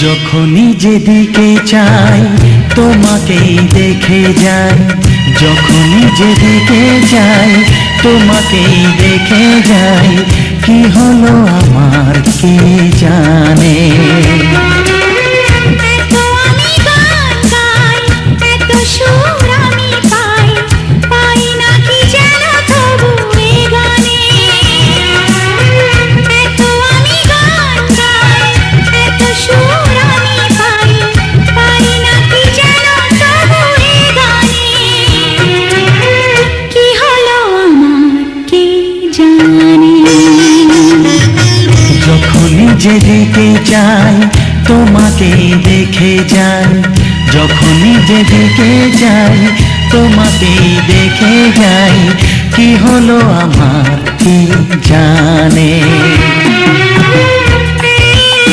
যখনই যেদিকে চাই তোমাকেই দেখে যাই, যখনই যেদিকে যাই তোমাকেই দেখে যাই। কি হলো আমার কে জানে। যখনই যেদিকে যাই তোমাকেই দেখে যাই, যখনই যেদিকে যাই তোমাকেই দেখে যাই। কি হলো আমার কে জানে।